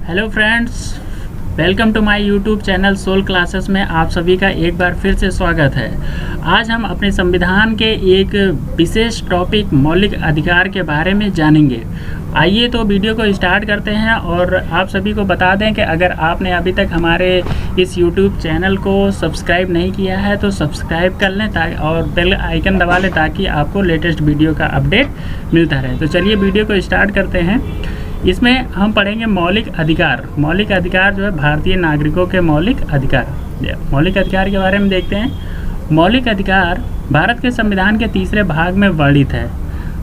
Hello friends, welcome to my YouTube channel Soul Classes में आप सभी का एक बार फिर से स्वागत है। आज हम अपने संविधान के एक विशेष टॉपिक मौलिक अधिकार के बारे में जानेंगे। आइए तो वीडियो को स्टार्ट करते हैं और आप सभी को बता दें कि अगर आपने अभी तक हमारे इस यूट्यूब चैनल को सब्सक्राइब नहीं किया है तो सब्सक्राइब कर लें और बेल आइकन दबा लें ताकि आपको लेटेस्ट वीडियो का अपडेट मिलता रहे। तो चलिए वीडियो को स्टार्ट करते हैं। इसमें हम पढ़ेंगे मौलिक अधिकार। मौलिक अधिकार जो है भारतीय नागरिकों के मौलिक अधिकार। मौलिक अधिकार के बारे में देखते हैं। मौलिक अधिकार भारत के संविधान के तीसरे भाग में वर्णित है।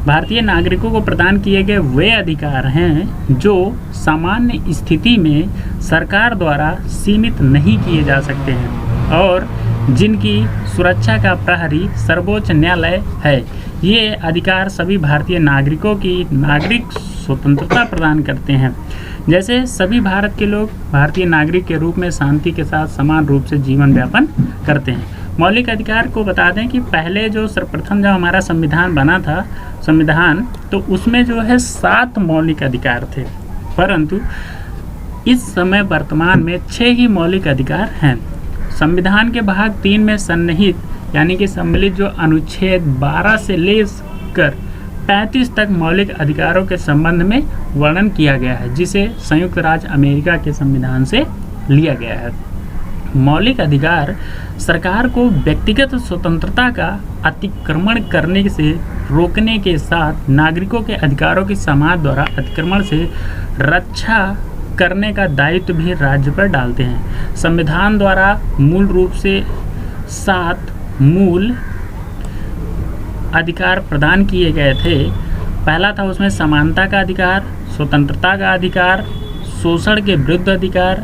भारतीय नागरिकों को प्रदान किए गए वे अधिकार हैं जो सामान्य स्थिति में सरकार द्वारा सीमित नहीं किए जा सकते हैं और जिनकी सुरक्षा का प्रहरी सर्वोच्च न्यायालय है। ये अधिकार सभी भारतीय नागरिकों की नागरिक स्वतंत्रता प्रदान करते हैं। जैसे सभी भारत के लोग भारतीय नागरिक के रूप में शांति के साथ समान रूप से जीवन यापन करते हैं। मौलिक अधिकार को बता दें कि पहले जो सर्वप्रथम जब हमारा संविधान बना था तो उसमें जो है 7 मौलिक अधिकार थे, परंतु इस समय वर्तमान में 6 ही मौलिक अधिकार हैं। संविधान के भाग 3 में सन्निहित यानी कि सम्मिलित जो अनुच्छेद 12 से लेकर 35 तक मौलिक अधिकारों के संबंध में वर्णन किया गया है, जिसे संयुक्त राज्य अमेरिका के संविधान से लिया गया है। मौलिक अधिकार सरकार को व्यक्तिगत स्वतंत्रता का अतिक्रमण करने से रोकने के साथ नागरिकों के अधिकारों की समाज द्वारा अतिक्रमण से रक्षा करने का दायित्व भी राज्य पर डालते हैं। संविधान द्वारा मूल रूप से 7 मूल अधिकार प्रदान किए गए थे। पहला था उसमें समानता का अधिकार, स्वतंत्रता का अधिकार, शोषण के विरुद्ध अधिकार,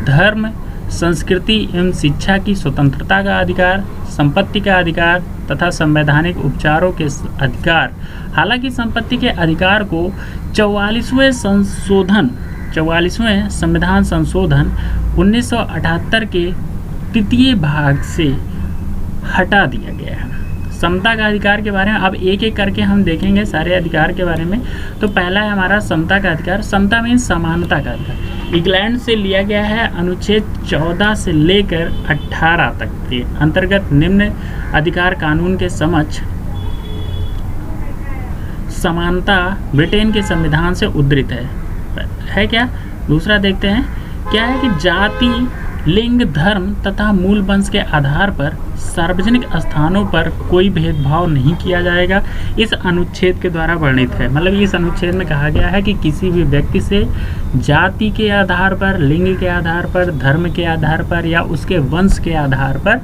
धर्म, संस्कृति एवं शिक्षा की स्वतंत्रता का अधिकार, संपत्ति का अधिकार तथा संवैधानिक उपचारों के अधिकार। हालांकि संपत्ति के अधिकार को 44वें संविधान संशोधन 1978 के तृतीय भाग से हटा दिया गया है। समता का अधिकार के बारे में अब एक एक करके हम देखेंगे सारे अधिकार के बारे में। तो पहला है हमारा समता का अधिकार। समता मीन्स समानता का अधिकार। इंग्लैंड से लिया गया है। अनुच्छेद 14 से लेकर 18 तक के अंतर्गत निम्न अधिकार कानून के समक्ष समानता ब्रिटेन के संविधान से उद्धृत है क्या। दूसरा देखते हैं क्या है कि जाति, लिंग, धर्म तथा मूल वंश के आधार पर सार्वजनिक स्थानों पर कोई भेदभाव नहीं किया जाएगा। इस अनुच्छेद के द्वारा वर्णित है। मतलब इस अनुच्छेद में कहा गया है कि किसी भी व्यक्ति से जाति के आधार पर, लिंग के आधार पर, धर्म के आधार पर या उसके वंश के आधार पर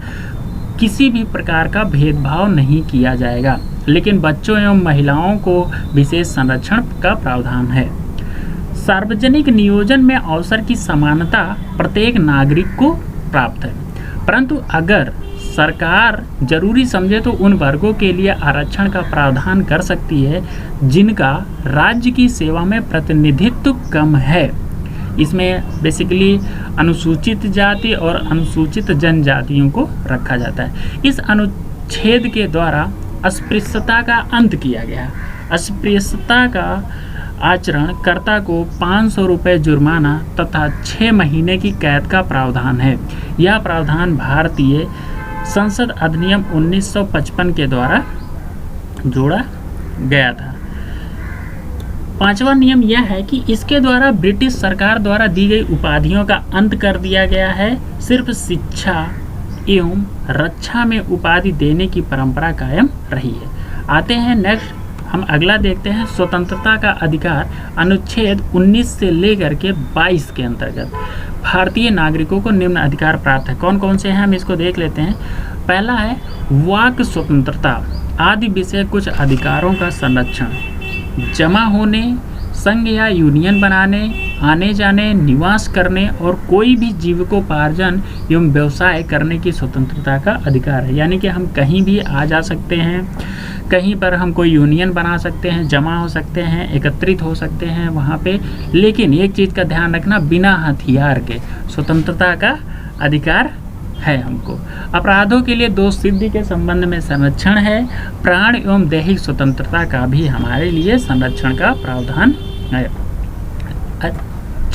किसी भी प्रकार का भेदभाव नहीं किया जाएगा। लेकिन बच्चों एवं महिलाओं को विशेष संरक्षण का प्रावधान है। सार्वजनिक नियोजन में अवसर की समानता प्रत्येक नागरिक को प्राप्त है, परंतु अगर सरकार जरूरी समझे तो उन वर्गों के लिए आरक्षण का प्रावधान कर सकती है जिनका राज्य की सेवा में प्रतिनिधित्व कम है। इसमें बेसिकली अनुसूचित जाति और अनुसूचित जनजातियों को रखा जाता है। इस अनुच्छेद के द्वारा अस्पृश्यता का अंत किया गया। अस्पृश्यता का आचरण कर्ता को 500 रुपये जुर्माना तथा 6 महीने की कैद का प्रावधान है। यह प्रावधान भारतीय संसद अधिनियम 1955 के द्वारा जोड़ा गया था। 5वां नियम यह है कि इसके द्वारा ब्रिटिश सरकार द्वारा दी गई उपाधियों का अंत कर दिया गया है। सिर्फ शिक्षा एवं रक्षा में उपाधि देने की परंपरा कायम रही है। आते हैं नेक्स्ट, हम अगला देखते हैं स्वतंत्रता का अधिकार। अनुच्छेद 19 से लेकर के 22 के अंतर्गत भारतीय नागरिकों को निम्न अधिकार प्राप्त है। कौन कौन से हैं हम इसको देख लेते हैं। पहला है वाक स्वतंत्रता आदि विषय कुछ अधिकारों का संरक्षण। जमा होने, संघ या यूनियन बनाने, आने जाने, निवास करने और कोई भी जीविकोपार्जन एवं व्यवसाय करने की स्वतंत्रता का अधिकार है। यानी कि हम कहीं भी आ जा सकते हैं, कहीं पर हम कोई यूनियन बना सकते हैं, जमा हो सकते हैं, एकत्रित हो सकते हैं वहाँ पे। लेकिन एक चीज़ का ध्यान रखना, बिना हथियार के स्वतंत्रता का अधिकार है हमको। अपराधों के लिए दोष सिद्धि के संबंध में संरक्षण है। प्राण एवं दैहिक स्वतंत्रता का भी हमारे लिए संरक्षण का प्रावधान है।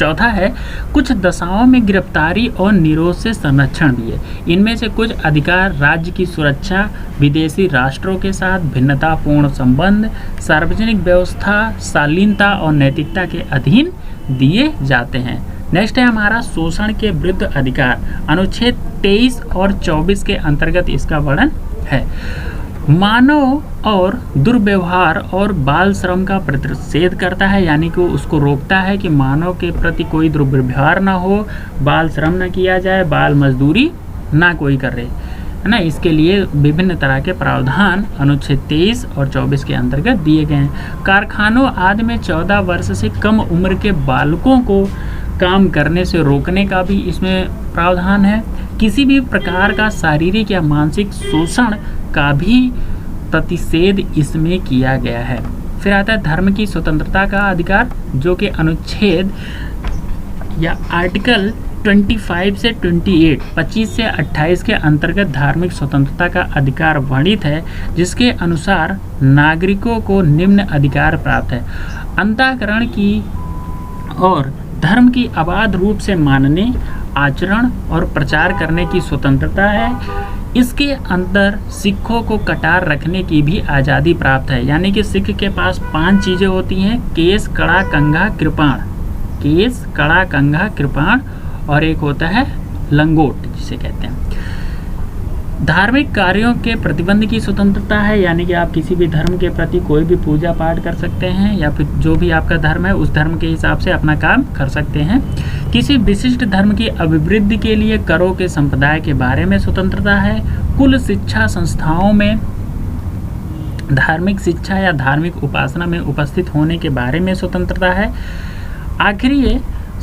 चौथा है कुछ दशाओं में गिरफ्तारी और निरोध से संरक्षण भी है। इनमें से कुछ अधिकार राज्य की सुरक्षा, विदेशी राष्ट्रों के साथ भिन्नतापूर्ण संबंध, सार्वजनिक व्यवस्था, शालीनता और नैतिकता के अधीन दिए जाते हैं। नेक्स्ट है हमारा शोषण के विरुद्ध अधिकार। अनुच्छेद 23 और 24 के अंतर्गत इसका वर्णन है। मानव और दुर्व्यवहार और बाल श्रम का प्रतिषेध करता है, यानी कि उसको रोकता है कि मानव के प्रति कोई दुर्व्यवहार ना हो, बाल श्रम ना किया जाए, बाल मजदूरी ना कोई करे, है ना। इसके लिए विभिन्न तरह के प्रावधान अनुच्छेद 23 और 24 के अंतर्गत दिए गए हैं। कारखानों आदि में 14 वर्ष से कम उम्र के बालकों को काम करने से रोकने का भी इसमें प्रावधान है। किसी भी प्रकार का शारीरिक या मानसिक शोषण का भी प्रतिषेध इसमें किया गया है। फिर आता है धर्म की स्वतंत्रता का अधिकार, जो कि अनुच्छेद या आर्टिकल 25 से 28, 25 से 28 के अंतर्गत धार्मिक स्वतंत्रता का अधिकार वर्णित है, जिसके अनुसार नागरिकों को निम्न अधिकार प्राप्त है। अंतःकरण की और धर्म की अबाध रूप से मानने, आचरण और प्रचार करने की स्वतंत्रता है। इसके अंदर सिखों को कटार रखने की भी आज़ादी प्राप्त है, यानी कि सिख के पास 5 चीज़ें होती हैं: केस, कड़ा, कंघा, कृपाण। केस, कड़ा, कंघा, कृपाण और एक होता है लंगोट जिसे कहते हैं। धार्मिक कार्यों के प्रतिबंध की स्वतंत्रता है, यानी कि आप किसी भी धर्म के प्रति कोई भी पूजा पाठ कर सकते हैं या फिर जो भी आपका धर्म है उस धर्म के हिसाब से अपना काम कर सकते हैं। किसी विशिष्ट धर्म की अभिवृद्धि के लिए करों के संप्रदाय के बारे में स्वतंत्रता है। कुल शिक्षा संस्थाओं में धार्मिक शिक्षा या धार्मिक उपासना में उपस्थित होने के बारे में स्वतंत्रता है। आखिरी है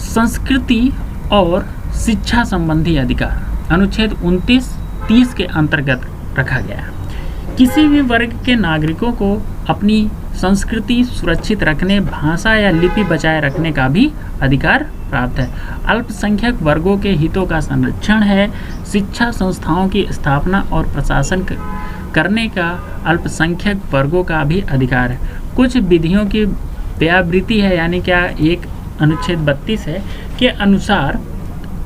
संस्कृति और शिक्षा संबंधी अधिकार, अनुच्छेद 29-30 के अंतर्गत रखा गया है। किसी भी वर्ग के नागरिकों को अपनी संस्कृति सुरक्षित रखने, भाषा या लिपि बचाए रखने का भी अधिकार प्राप्त है। अल्पसंख्यक वर्गों के हितों का संरक्षण है। शिक्षा संस्थाओं की स्थापना और प्रशासन करने का अल्पसंख्यक वर्गों का भी अधिकार है। कुछ विधियों की व्यावृत्ति है, यानी क्या एक अनुच्छेद 32 है के अनुसार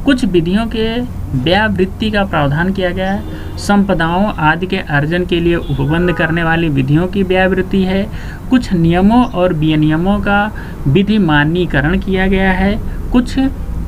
कुछ विधियों के व्यावृत्ति का प्रावधान किया गया है। संपदाओं आदि के अर्जन के लिए उपबंध करने वाली विधियों की व्यावृत्ति है। कुछ नियमों और विनियमों का विधि मान्यीकरण किया गया है। कुछ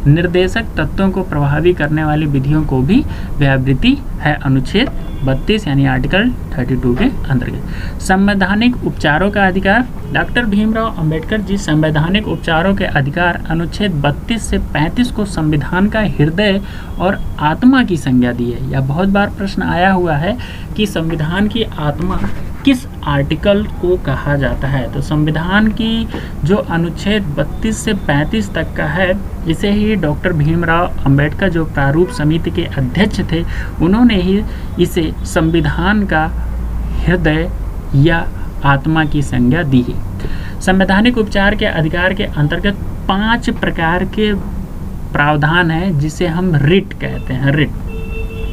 निर्देशक तत्वों को प्रभावी करने वाली विधियों को भी व्यावृत्ति है, अनुच्छेद 32 यानी आर्टिकल 32 के अंतर्गत। संवैधानिक उपचारों का अधिकार, डॉक्टर भीमराव अंबेडकर जी संवैधानिक उपचारों के अधिकार अनुच्छेद 32 से 35 को संविधान का हृदय और आत्मा की संज्ञा दी है। यह बहुत बार प्रश्न आया हुआ है कि संविधान की आत्मा किस आर्टिकल को कहा जाता है। तो संविधान की जो अनुच्छेद 32 से 35 तक का है, इसे ही डॉक्टर भीमराव अंबेडकर जो प्रारूप समिति के अध्यक्ष थे, उन्होंने ही इसे संविधान का हृदय या आत्मा की संज्ञा दी है। संवैधानिक उपचार के अधिकार के अंतर्गत 5 प्रकार के प्रावधान है, जिसे हम रिट कहते हैं। रिट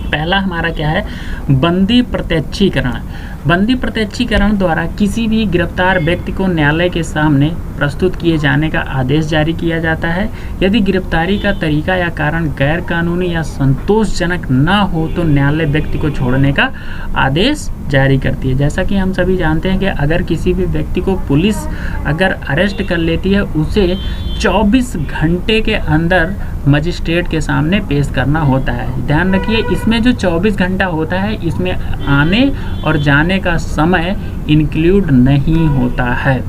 पहला हमारा क्या है? बंदी प्रत्यक्षीकरण। बंदी प्रत्यक्षीकरण द्वारा किसी भी गिरफ्तार व्यक्ति को न्यायालय के सामने प्रस्तुत किए जाने का आदेश जारी किया जाता है। यदि गिरफ्तारी का तरीका या कारण गैर कानूनी या संतोषजनक न हो तो न्यायालय व्यक्ति को छोड़ने का आदेश जारी करती है। जैसा कि हम सभी जानते हैं कि अगर किसी भी व्यक्ति को पुलिस अगर अरेस्ट कर लेती है, उसे 24 घंटे के अंदर मजिस्ट्रेट के सामने पेश करना होता है। ध्यान रखिए, इसमें जो 24 घंटा होता है, इसमें आने और जाने का समय इंक्लूड नहीं होता है।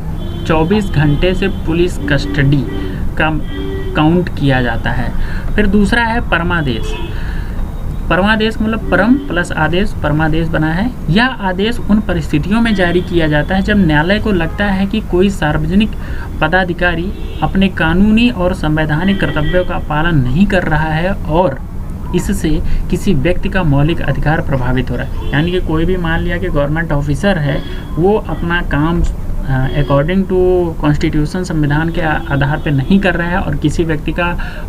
24 घंटे से पुलिस कस्टडी का काउंट किया जाता है। फिर दूसरा है परमादेश। परमादेश मतलब परम प्लस आदेश, परमादेश बना है। यह आदेश उन परिस्थितियों में जारी किया जाता है जब न्यायालय को लगता है कि कोई सार्वजनिक पदाधिकारी अपने कानूनी और संवैधानिक कर्तव्यों का पालन नहीं कर रहा है और इससे किसी व्यक्ति का मौलिक अधिकार प्रभावित हो रहा है। यानी कि कोई भी मान लिया कि गवर्नमेंट ऑफिसर है, वो अपना काम अकॉर्डिंग टू कॉन्स्टिट्यूशन संविधान के आधार पे नहीं कर रहा है और किसी व्यक्ति का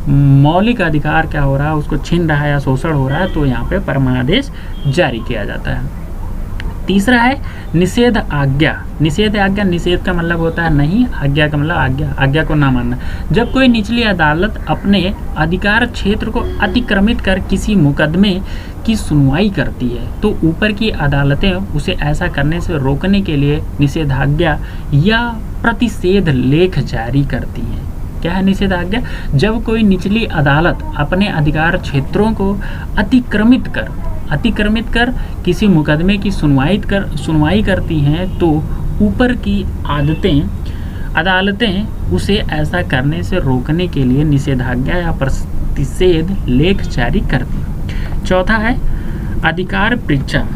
मौलिक अधिकार क्या हो रहा है, उसको छीन रहा है या शोषण हो रहा है, तो यहाँ पे परमादेश जारी किया जाता है। तीसरा है निषेध आज्ञा। निषेध आज्ञा, निषेध का मतलब होता है नहीं, आज्ञा का मतलब आज्ञा, आज्ञा को ना मानना। जब कोई निचली अदालत अपने अधिकार क्षेत्र को अतिक्रमित कर किसी मुकदमे की सुनवाई करती है तो ऊपर की अदालतें उसे ऐसा करने से रोकने के लिए निषेधाज्ञा या प्रतिषेध लेख जारी करती हैं। क्या है निषेधाज्ञा? जब कोई निचली अदालत अपने अधिकार क्षेत्रों को अतिक्रमित कर किसी मुकदमे की सुनवाई करती हैं तो ऊपर की अदालतें उसे ऐसा करने से रोकने के लिए निषेधाज्ञा या प्रतिषेध लेख जारी करती हैं। चौथा है अधिकार परीक्षा।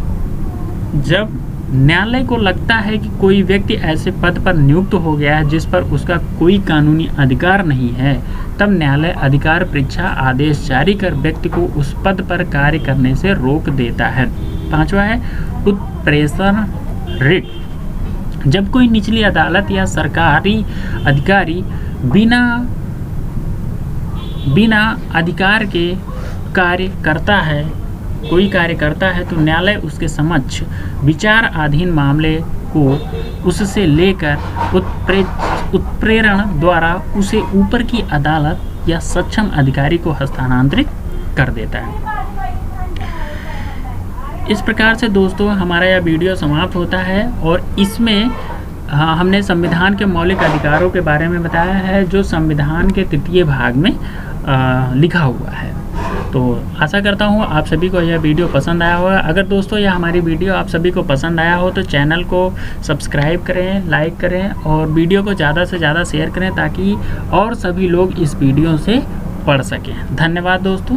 जब न्यायालय को लगता है कि कोई व्यक्ति ऐसे पद पर नियुक्त हो गया है जिस पर उसका कोई कानूनी अधिकार नहीं है, तब न्यायालय अधिकार परीक्षा आदेश जारी कर व्यक्ति को उस पद पर कार्य करने से रोक देता है। पांचवा है उत्प्रेषण रिट। जब कोई निचली अदालत या सरकारी अधिकारी बिना अधिकार के कोई कार्य करता है तो न्यायालय उसके समक्ष विचाराधीन मामले को उससे लेकर उत्प्रेरण द्वारा उसे ऊपर की अदालत या सक्षम अधिकारी को हस्तांतरित कर देता है। इस प्रकार से दोस्तों हमारा यह वीडियो समाप्त होता है और इसमें हमने संविधान के मौलिक अधिकारों के बारे में बताया है जो संविधान के 3 भाग में लिखा हुआ है। तो आशा करता हूँ आप सभी को यह वीडियो पसंद आया होगा। अगर दोस्तों यह हमारी वीडियो आप सभी को पसंद आया हो तो चैनल को सब्सक्राइब करें, लाइक करें और वीडियो को ज़्यादा से ज़्यादा शेयर करें ताकि और सभी लोग इस वीडियो से पढ़ सकें। धन्यवाद दोस्तों।